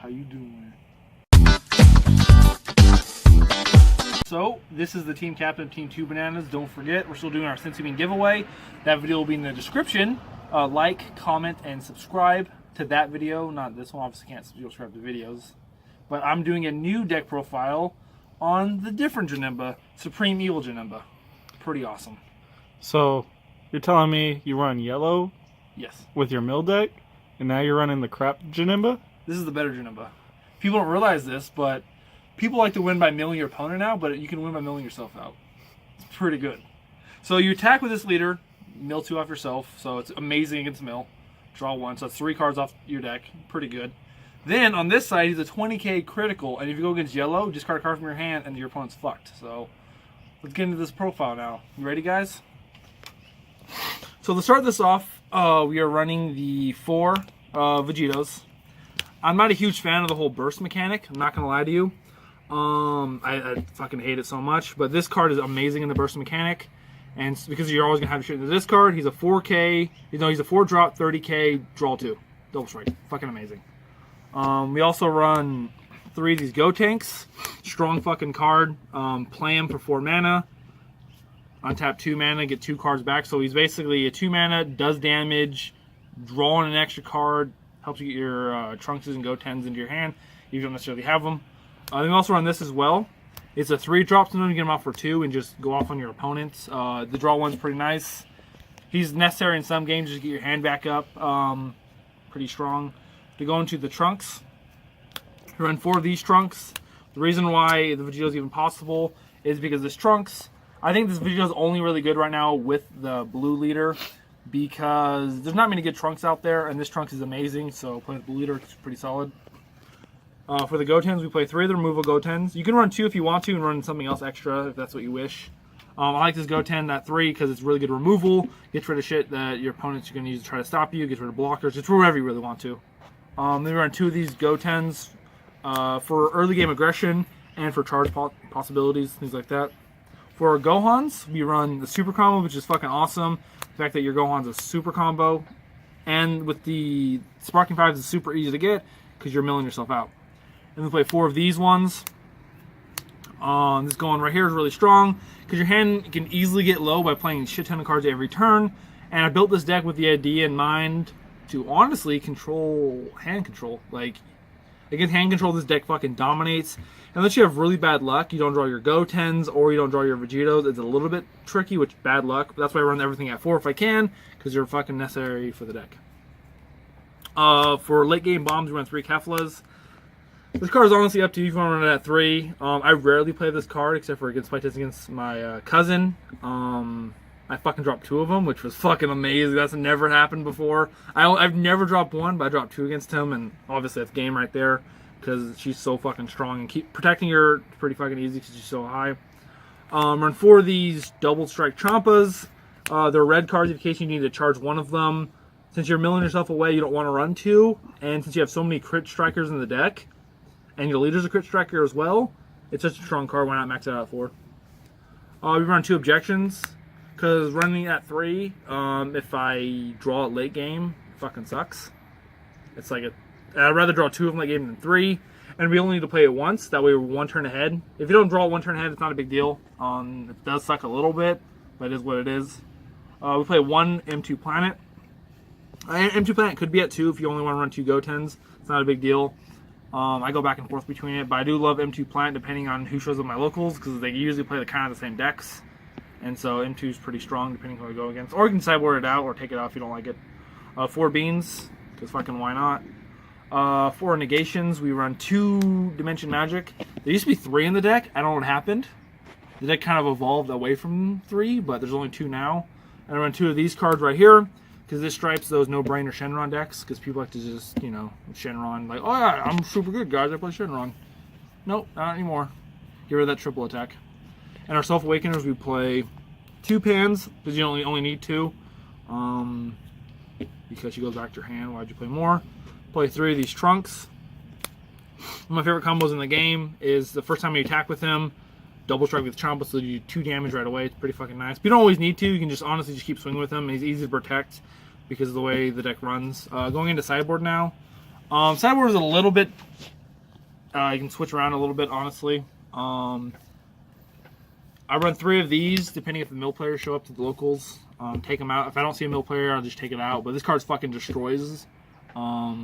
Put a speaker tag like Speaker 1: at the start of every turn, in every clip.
Speaker 1: How you doing? So, this is the team captain of Team ToooBananas. Don't forget, we're still doing our Cincy Bean giveaway. That video will be in the description. Like, comment, and subscribe to that video. Not this one, obviously can't subscribe to videos. But I'm doing a new deck profile on the different Janemba, Supreme Evil Janemba. Pretty awesome.
Speaker 2: So, you're telling me you run yellow?
Speaker 1: Yes.
Speaker 2: With your mill deck? And now you're running the crap Janemba?
Speaker 1: This is the better Janemba. People don't realize this, but people like to win by milling your opponent out, but you can win by milling yourself out. It's pretty good. So you attack with this leader, mill 2 off yourself, so it's amazing against mill. Draw 1, so that's 3 cards off your deck. Pretty good. Then on this side, he's a 20k critical, and if you go against yellow, discard a card from your hand, and your opponent's fucked. So let's get into this profile now. You ready, guys? So to start this off, we are running the 4 Vegetos. I'm not a huge fan of the whole burst mechanic. I'm not going to lie to you. I fucking hate it so much. But this card is amazing in the burst mechanic. And because you're always going to have shit into this card, he's a 4K. You know, he's a 4-drop, 30K, draw 2. Double strike. Fucking amazing. We also run 3 of these Go Tanks. Strong fucking card. Play him for 4 mana. Untap 2 mana, get 2 cards back. So he's basically a 2 mana, does damage, drawing an extra card, helps you get your Trunkses and Go-Tens into your hand. You don't necessarily have them. Then we also run this as well. It's a 3-drop, so you get him off for 2 and just go off on your opponents. The draw one's pretty nice. He's necessary in some games just to get your hand back up. Pretty strong. To go into the Trunks, we run 4 of these Trunks. The reason why the Vegeto's even possible is because this Trunks, I think this Vegeto's only really good right now with the blue leader, because there's not many good Trunks out there, and this Trunks is amazing, so playing with the blue leader is pretty solid. For the Go-Tens, we play 3 of the removal Go-Tens. You can run 2 if you want to, and run something else extra if that's what you wish. I like this Go-Ten, that 3, because it's really good removal. Gets rid of shit that your opponents are going to use to try to stop you. Gets rid of blockers. It's wherever you really want to. Then we run 2 of these Go-Tens for early game aggression and for charge possibilities, things like that. For our Gohans, we run the super combo, which is fucking awesome. The fact that your Gohan's a super combo. And with the Sparking 5s, it's super easy to get because you're milling yourself out. And we play 4 of these ones. This Gohan right here is really strong because your hand can easily get low by playing a shit ton of cards every turn. And I built this deck with the idea in mind to honestly control hand control. Like, against hand control, this deck fucking dominates. Unless you have really bad luck, you don't draw your Go-Tens or you don't draw your Vegetos. It's a little bit tricky, which bad luck. But that's why I run everything at 4 if I can, because they're fucking necessary for the deck. For late game bombs, we run 3 Keflas. This card is honestly up to you if you want to run it at 3. I rarely play this card except for against fight tests against my cousin. I fucking dropped 2 of them, which was fucking amazing. That's never happened before. I've never dropped 1, but I dropped 2 against him, and obviously that's game right there because she's so fucking strong, and keep protecting her pretty fucking easy because she's so high. Run 4 of these double strike Champas. They're red cards in case you need to charge 1 of them. Since you're milling yourself away, you don't want to run 2, and since you have so many crit strikers in the deck, and your leader's a crit striker as well, it's such a strong card. Why not max it out at 4? We run 2 objections. Because running at 3, if I draw it late game, it fucking sucks. It's like I'd rather draw 2 of them late game than 3. And we only need to play it once. That way we're 1 turn ahead. If you don't draw 1 turn ahead, it's not a big deal. It does suck a little bit, but it is what it is. We play 1 M2 Planet. M2 Planet could be at 2 if you only want to run 2 Go-Tens. It's not a big deal. I go back and forth between it, but I do love M2 Planet depending on who shows up my locals, because they usually play the kind of the same decks. And so M2 is pretty strong depending on who I go against. Or you can sideboard it out or take it out if you don't like it. 4 beans, because fucking why not. 4 negations, we run 2 Dimension Magic. There used to be 3 in the deck. I don't know what happened. The deck kind of evolved away from 3, but there's only 2 now. And I run 2 of these cards right here, because this stripes those no-brainer Shenron decks, because people like to just, you know, Shenron, like, oh yeah, I'm super good, guys, I play Shenron. Nope, not anymore. Get rid of that triple attack. And our Self Awakeners, we play 2 Pans, because you only need 2. Because she goes back to your hand, why'd you play more? Play 3 of these Trunks. One of my favorite combos in the game is the first time you attack with him, double strike with Champa, so you do 2 damage right away. It's pretty fucking nice. But you don't always need to. You can just honestly just keep swinging with him. He's easy to protect because of the way the deck runs. Going into sideboard now, Sideboard is a little bit. You can switch around a little bit, honestly. I run 3 of these, depending if the mill players show up to the locals. Take them out. If I don't see a mill player, I'll just take it out. But this card fucking destroys a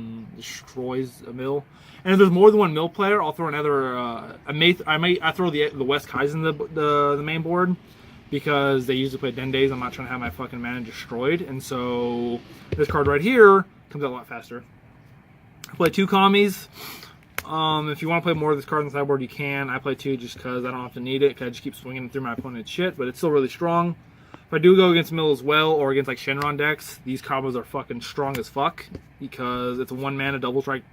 Speaker 1: mill. And if there's more than one mill player, I'll throw another. I throw the West Kaizen the main board because they usually play Dendays. I'm not trying to have my fucking mana destroyed, and so this card right here comes out a lot faster. I play 2 commies. If you want to play more of this card on the sideboard, you can. I play 2 just because I don't have to need it, because I just keep swinging through my opponent's shit, but it's still really strong. If I do go against mill as well, or against like Shenron decks, these combos are fucking strong as fuck, because it's a 1 mana double strike,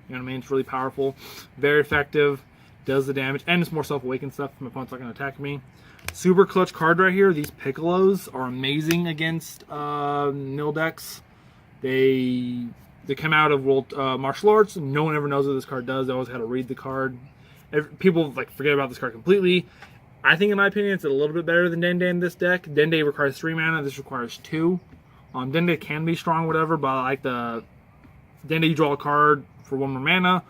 Speaker 1: you know what I mean? It's really powerful, very effective, does the damage, and it's more self-awakened stuff if my opponent's not going to attack me. Super clutch card right here. These Piccolos are amazing against mill decks. They come out of World Martial Arts. No one ever knows what this card does. They always have to read the card. People like forget about this card completely. I think, in my opinion, it's a little bit better than Dende in this deck. Dende requires 3 mana. This requires 2. Dende can be strong, whatever, but I like the Dende. You draw a card for 1 more mana,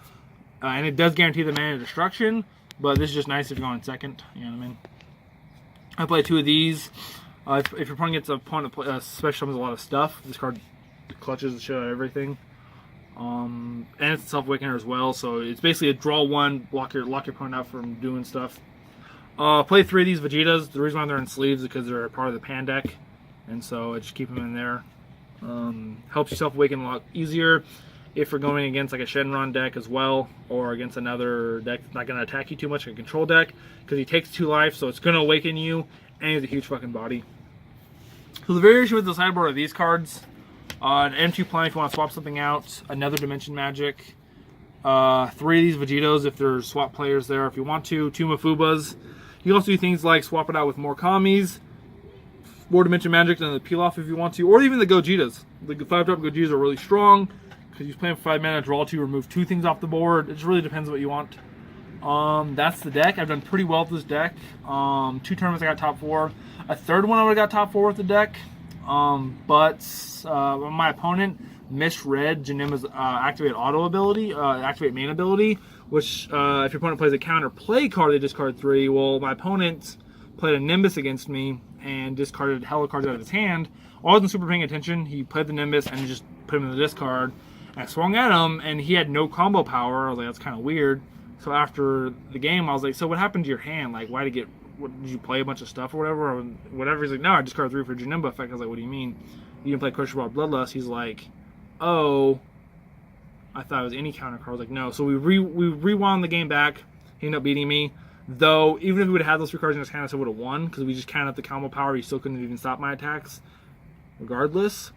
Speaker 1: and it does guarantee the mana destruction. But this is just nice if you're going second. You know what I mean? I play 2 of these. If your opponent gets an opponent special summons a lot of stuff, this card clutches the shit out of everything. And it's a self-awakener as well, so it's basically a draw 1, lock your opponent out from doing stuff. Play 3 of these Vegetas. The reason why they're in sleeves is because they're part of the pan deck, and so I just keep them in there. Helps you self-awaken a lot easier if you're going against like a Shenron deck as well, or against another deck that's not going to attack you too much, like a control deck, because he takes 2 life, so it's going to awaken you, and he has a huge fucking body. So the variation with the sideboard are these cards. An M2 plan if you want to swap something out. Another Dimension Magic. 3 of these Vegetos if there's swap players there if you want to. 2 Mafubas. You can also do things like swap it out with more commies, more Dimension Magic than the peel off if you want to, or even the Gojitas. The 5-drop Gojitas are really strong because you play 5 mana, draw 2, remove 2 things off the board. It just really depends on what you want. That's the deck. I've done pretty well with this deck. 2 tournaments I got top 4. A third one I would have got top 4 with the deck. But my opponent misread Janemba's activate auto ability, activate main ability, which if your opponent plays a counter play card, they discard 3. Well, my opponent played a Nimbus against me and discarded hella cards out of his hand. I wasn't super paying attention. He played the Nimbus and he just put him in the discard. And I swung at him and he had no combo power. I was like, that's kind of weird. So after the game, I was like, so what happened to your hand? Like, why did you get... did you play a bunch of stuff or whatever? Or whatever. He's like, no, I discarded 3 for Janemba effect. I was like, what do you mean? You didn't play Crucial Ball Bloodlust? He's like, oh, I thought it was any counter card. I was like, no. So we rewound the game back. He ended up beating me. Though, even if we would have had those 3 cards in his hand, I still would have won, because we just counted up the combo power. He still couldn't even stop my attacks, regardless.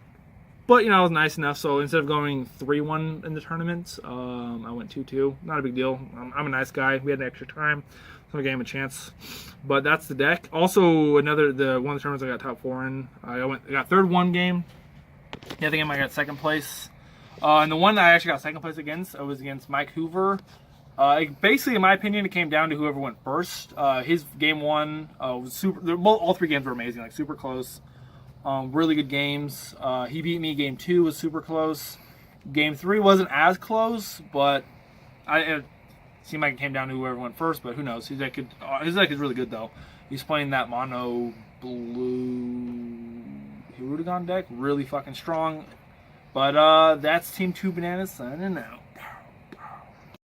Speaker 1: But, you know, I was nice enough, so instead of going 3-1 in the tournament, I went 2-2. Not a big deal. I'm a nice guy. We had extra time, so I gave him a chance. But that's the deck. Also, one of the tournaments I got top 4 in, I got third one game. The other game I got second place. And the one that I actually got second place against, I was against Mike Hoover. Basically, in my opinion, it came down to whoever went first. His game 1 was super. All 3 games were amazing, like super close. Really good games. He beat me. Game 2 was super close. Game 3 wasn't as close, but it seemed like it came down to whoever went first. But who knows? His deck is really good though. He's playing that mono blue Hirudegan deck, really fucking strong. But that's Team ToooBananas signing out.